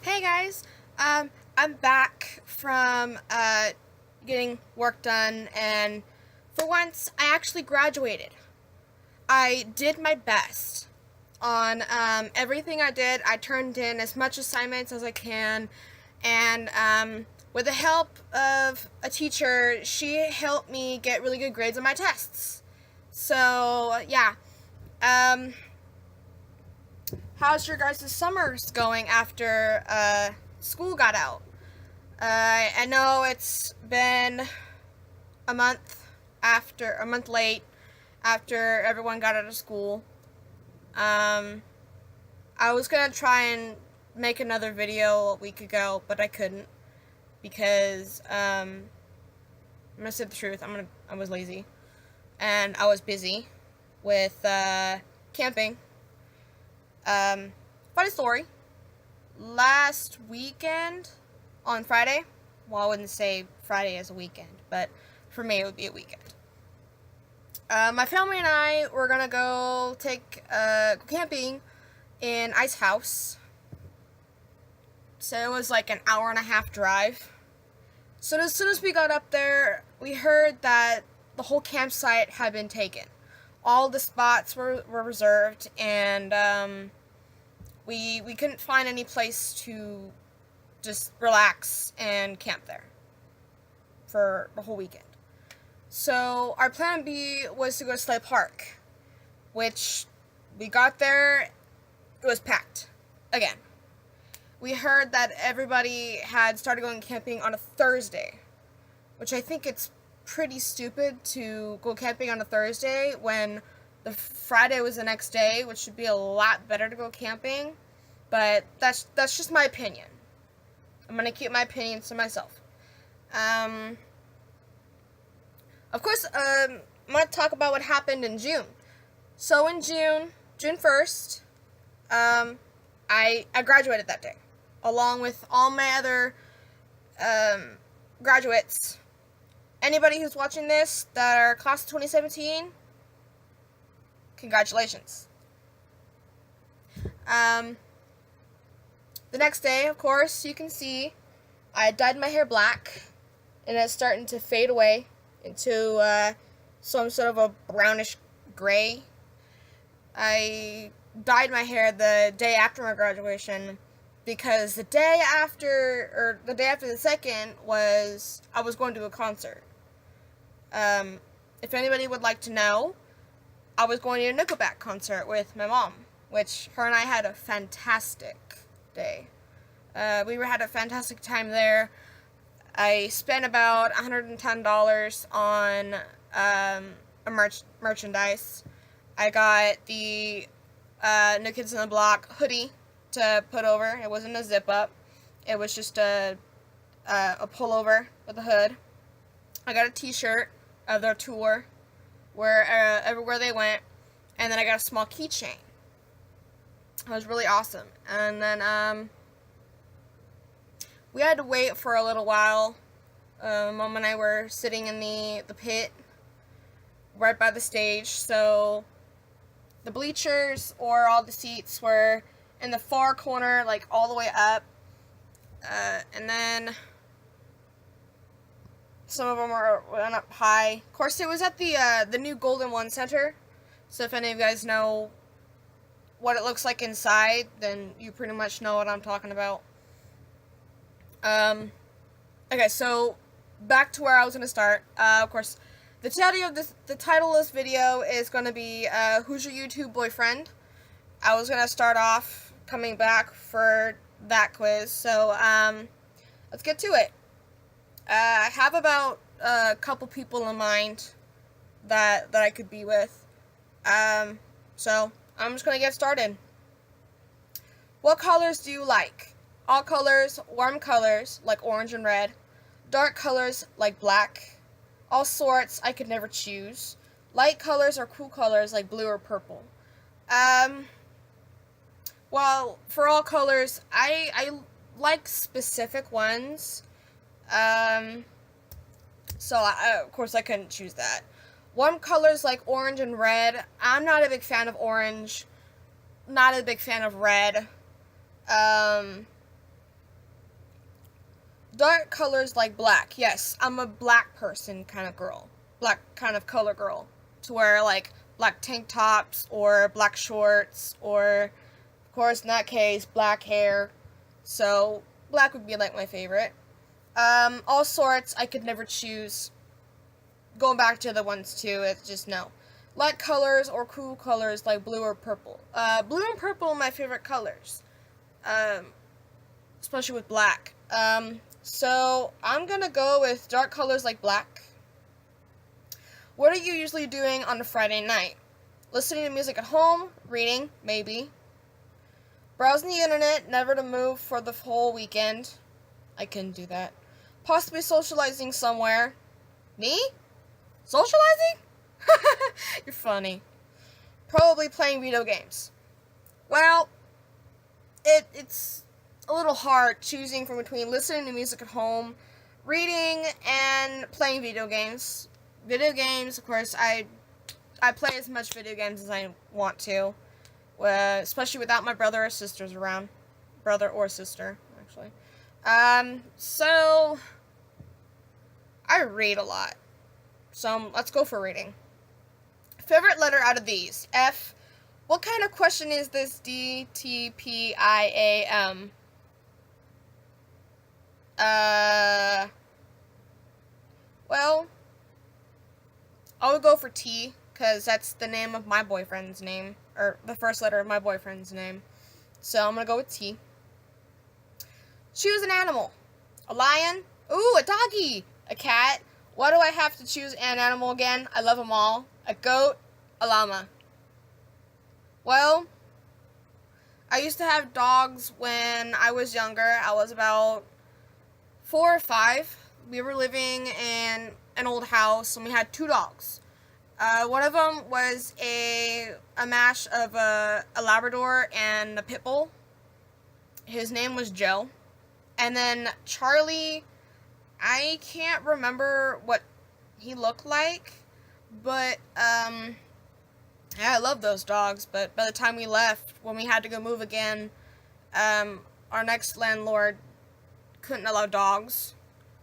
Hey guys, I'm back from getting work done, and for once, I actually graduated. I did my best on everything I did. I turned in as much assignments as I can, and with the help of a teacher, she helped me get really good grades on my tests. So, yeah. Um, how's your guys' summers going after school got out? I know it's been a month late after everyone got out of school. Um, I was gonna try and make another video a week ago, but I couldn't because I'm gonna say the truth. I was lazy and I was busy with camping. Funny story. Last weekend on Friday, well, I wouldn't say Friday as a weekend, but for me it would be a weekend. My family and I were gonna go go camping in Ice House. So it was like an hour and a half drive. So as soon as we got up there, we heard that the whole campsite had been taken. All the spots were reserved, and we couldn't find any place to just relax and camp there for the whole weekend. So our plan B was to go to Slay Park, which we got there, it was packed again. We heard that everybody had started going camping on a Thursday, which I think it's pretty stupid to go camping on a Thursday when the Friday was the next day, which should be a lot better to go camping. But that's just my opinion. I'm gonna keep my opinions to myself. Um, of course, I'm gonna talk about what happened in June. So in June 1st, I graduated that day, along with all my other graduates. Anybody who's watching this that are class of 2017, congratulations. The next day, of course, you can see I dyed my hair black, and it's starting to fade away into some sort of a brownish gray. I dyed my hair the day after my graduation because the day after the second was I was going to a concert. If anybody would like to know, I was going to a Nickelback concert with my mom, which her and I had a fantastic day. We had a fantastic time there. I spent about $110 on merchandise. I got the New Kids on the Block hoodie to put over. It wasn't a zip up. It was just a pullover with a hood. I got a T-shirt of their tour, where everywhere they went, and then I got a small keychain. It was really awesome. And then we had to wait for a little while. Mom and I were sitting in the pit right by the stage, so the bleachers or all the seats were in the far corner, like all the way up, and then some of them went up high. Of course, it was at the new Golden One Center, so if any of you guys know what it looks like inside, then you pretty much know what I'm talking about. Okay, so back to where I was going to start. Of course, the title of this video is going to be, Who's Your YouTube Boyfriend? I was going to start off coming back for that quiz, so, let's get to it. I have about a couple people in mind that I could be with. So I'm just going to get started. What colors do you like? All colors, warm colors, like orange and red. Dark colors, like black. All sorts, I could never choose. Light colors or cool colors, like blue or purple. Well, for all colors, I like specific ones. So of course I couldn't choose that. Warm colors like orange and red. I'm not a big fan of orange. Not a big fan of red. Dark colors like black. Yes, I'm a black person kind of girl. Black kind of color girl. To wear like black tank tops or black shorts or, of course, in that case, black hair. So black would be like my favorite. All sorts I could never choose. Going back to the ones too, it's just no. Light colors or cool colors like blue or purple. Blue and purple are my favorite colors. Um, Especially with black. So I'm gonna go with dark colors like black. What are you usually doing on a Friday night? Listening to music at home, reading, maybe. Browsing the internet, never to move for the whole weekend. I couldn't do that. Possibly socializing somewhere. Me? Socializing? You're funny. Probably playing video games. Well, it's a little hard choosing from between listening to music at home, reading, and playing video games. Video games, of course, I play as much video games as I want to, especially without my brother or sisters around. Brother or sister, actually. So I read a lot. So let's go for reading. Favorite letter out of these? F. What kind of question is this? D, T, P, I, A, M. Well, I would go for T, because that's the name of my boyfriend's name, or the first letter of my boyfriend's name. So I'm gonna go with T. Choose an animal. A lion. Ooh, a doggy. A cat. Why do I have to choose an animal again? I love them all. A goat. A llama. Well, I used to have dogs when I was younger. I was about 4 or 5. We were living in an old house, and we had 2 dogs. One of them was a mash of a Labrador and a pit bull. His name was Joe. And then Charlie, I can't remember what he looked like, but yeah, I love those dogs. But by the time we left, when we had to go move again, our next landlord couldn't allow dogs,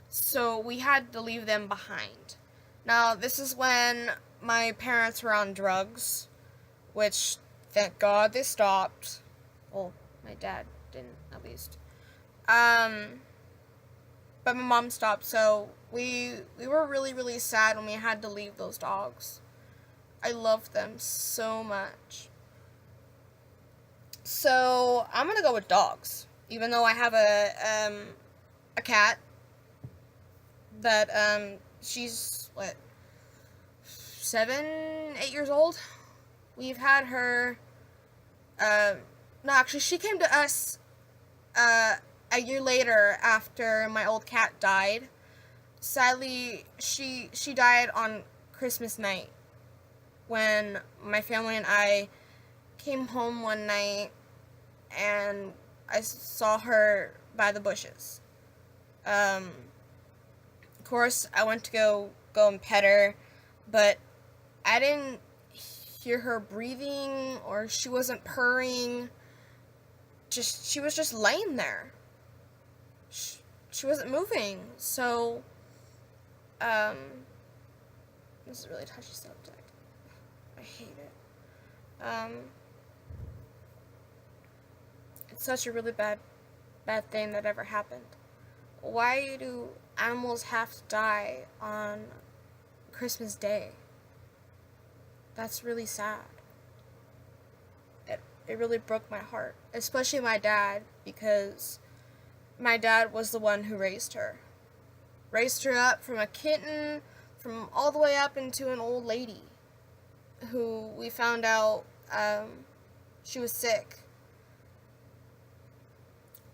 so we had to leave them behind. Now, this is when my parents were on drugs, which, thank God, they stopped. Well, my dad didn't, at least. But my mom stopped, so we were really, really sad when we had to leave those dogs. I loved them so much. So, I'm gonna go with dogs, even though I have a cat that, she's, 7, 8 years old? We've had her, no, actually, she came to us, a year later after my old cat died. Sadly, she died on Christmas night, when my family and I came home one night, and I saw her by the bushes. Of course, I went to go and pet her, but I didn't hear her breathing, or she wasn't purring. She was just laying there. She wasn't moving. So, this is a really touchy subject. I hate it. It's such a really bad thing that ever happened. Why do animals have to die on Christmas Day? That's really sad. It really broke my heart, especially my dad, because my dad was the one who raised her. Raised her up from a kitten, from all the way up into an old lady, who we found out, she was sick.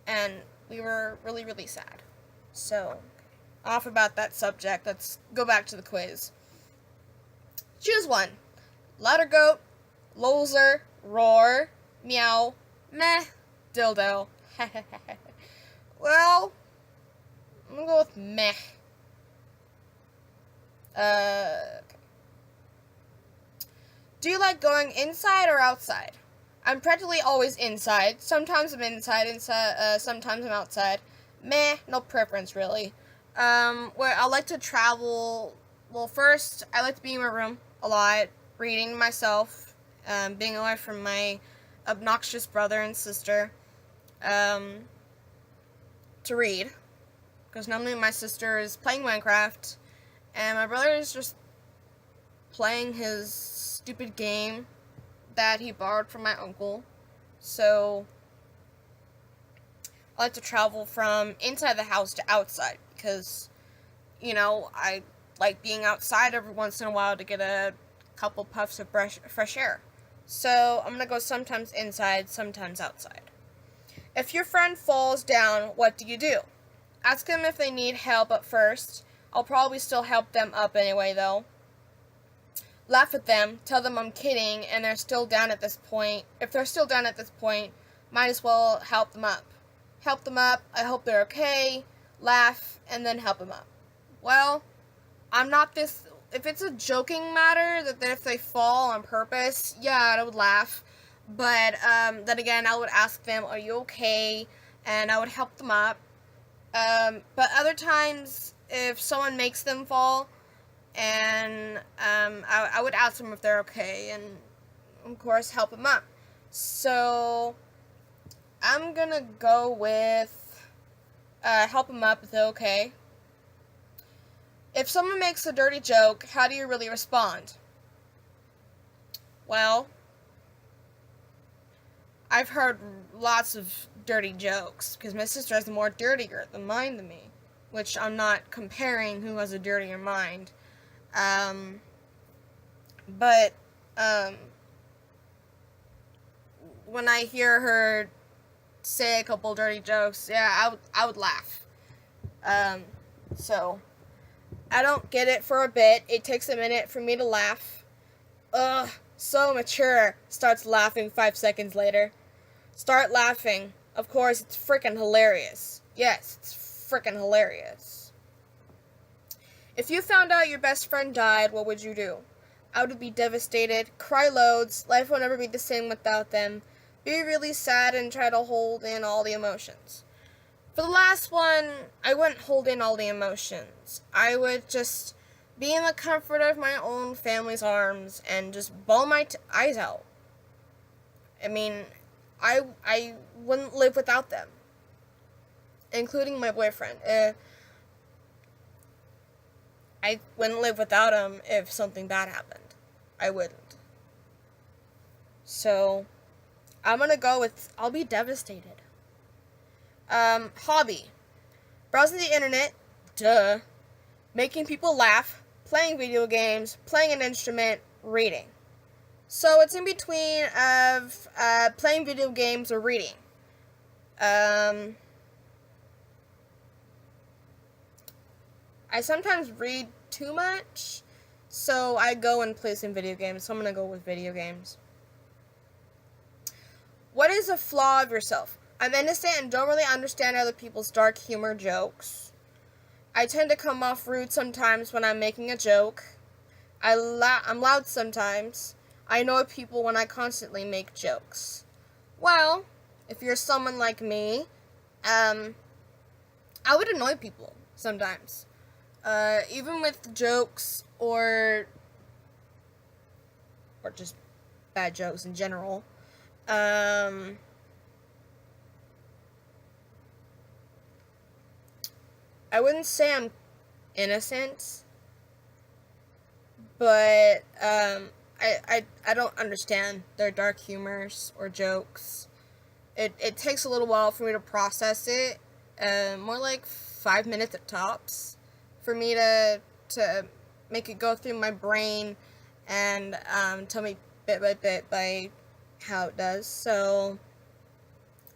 And we were really, really sad. So, off about that subject, let's go back to the quiz. Choose one. Louder goat, loser, roar, meow, meh, dildo. Well, I'm gonna go with meh. Okay. Do you like going inside or outside? I'm practically always inside. Sometimes I'm inside, sometimes I'm outside. Meh, no preference really. Where I like to travel. Well, first I like to be in my room a lot, reading myself, being away from my obnoxious brother and sister, um, to read. Because normally my sister is playing Minecraft, and my brother is just playing his stupid game that he borrowed from my uncle. So I like to travel from inside the house to outside because, I like being outside every once in a while to get a couple puffs of fresh air. So I'm going to go sometimes inside, sometimes outside. If your friend falls down, what do? Ask them if they need help at first. I'll probably still help them up anyway, though. Laugh at them, tell them I'm kidding, and they're still down at this point. If they're still down at this point, might as well help them up. Help them up, I hope they're okay, laugh, and then help them up. Well, I'm not this... If it's a joking matter, that if they fall on purpose, yeah, I would laugh. But, then again, I would ask them, are you okay? And I would help them up. But other times, if someone makes them fall, and I would ask them if they're okay, and of course help them up. So I'm gonna go with help them up if they're okay. If someone makes a dirty joke, how do you really respond? Well, I've heard lots of dirty jokes because my sister has more dirtier than mine than me, which I'm not comparing who has a dirtier mind. But when I hear her say a couple dirty jokes, yeah, I would laugh. So I don't get it for a bit. It takes a minute for me to laugh. Ugh, so mature. Starts laughing 5 seconds later. Start laughing. Of course, it's freaking hilarious. Yes, it's freaking hilarious. If you found out your best friend died, what would you do? I would be devastated, cry loads, life will never be the same without them, be really sad and try to hold in all the emotions. For the last one, I wouldn't hold in all the emotions. I would just be in the comfort of my own family's arms and just bawl my eyes out. I mean, I wouldn't live without them, including my boyfriend. I wouldn't live without him if something bad happened. I wouldn't. So, I'm gonna go with, I'll be devastated. Hobby. Browsing the internet, duh. Making people laugh, playing video games, playing an instrument, reading. So, it's in between of, playing video games or reading. I sometimes read too much, so I go and play some video games, so I'm gonna go with video games. What is a flaw of yourself? I'm innocent and don't really understand other people's dark humor jokes. I tend to come off rude sometimes when I'm making a joke. I'm loud sometimes. I annoy people when I constantly make jokes. Well, if you're someone like me, I would annoy people sometimes. Even with jokes or just bad jokes in general. I wouldn't say I'm innocent, but I don't understand their dark humors or jokes. It takes a little while for me to process it, more like 5 minutes at tops, for me to make it go through my brain and tell me bit by bit by how it does. So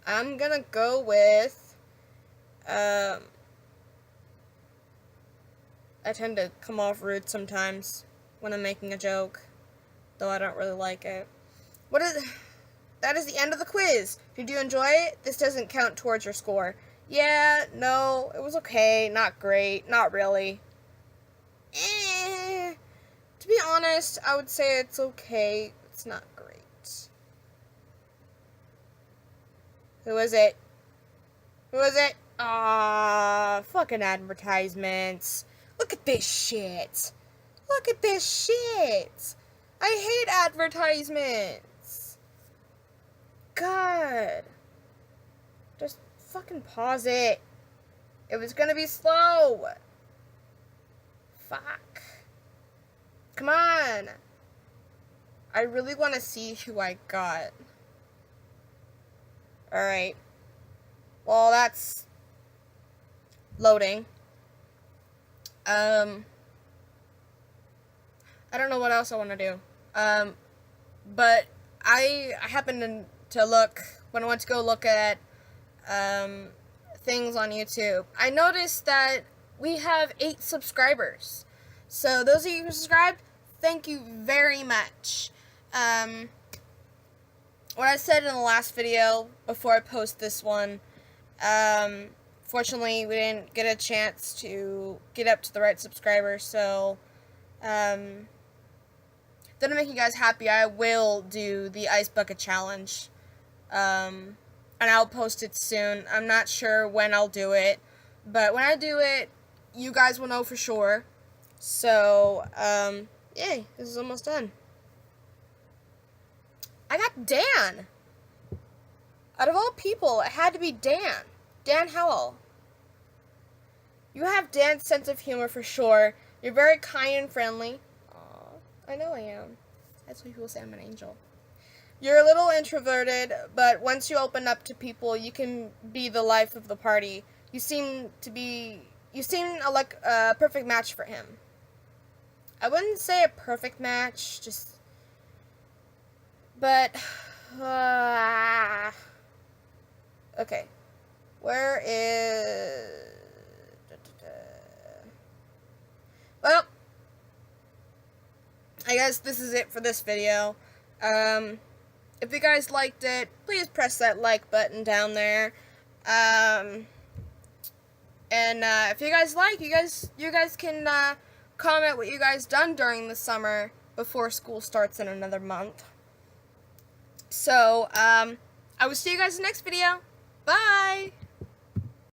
I'm gonna go with I tend to come off rude sometimes when I'm making a joke, though I don't really like it. That is the end of the quiz. Did you enjoy it? This doesn't count towards your score. Yeah, no, it was okay, not great, not really. To be honest, I would say it's okay, it's not great. Who is it? Who is it? Ah, fucking advertisements. Look at this shit. Look at this shit. I hate advertisements. God. Just fucking pause it. It was gonna be slow. Fuck. Come on. I really want to see who I got. Alright. Well, that's loading. I don't know what else I want to do. But I happened to look, when I went to go look at things on YouTube, I noticed that we have 8 subscribers. So those of you who subscribed, thank you very much. What I said in the last video before I post this one, fortunately we didn't get a chance to get up to the right subscribers, so then to make you guys happy, I will do the ice bucket challenge, and I'll post it soon. I'm not sure when I'll do it, but when I do it, you guys will know for sure. So, yay, this is almost done. I got Dan. Out of all people, it had to be Dan. Dan Howell. You have Dan's sense of humor for sure. You're very kind and friendly. Aw, I know I am. That's why people say I'm an angel. You're a little introverted, but once you open up to people, you can be the life of the party. You seem like a perfect match for him. I wouldn't say a perfect match, just... But, okay, where is, well, I guess this is it for this video. If you guys liked it, please press that like button down there, and, if you guys like, you guys can, comment what you guys done during the summer before school starts in another month. So, I will see you guys in the next video. Bye!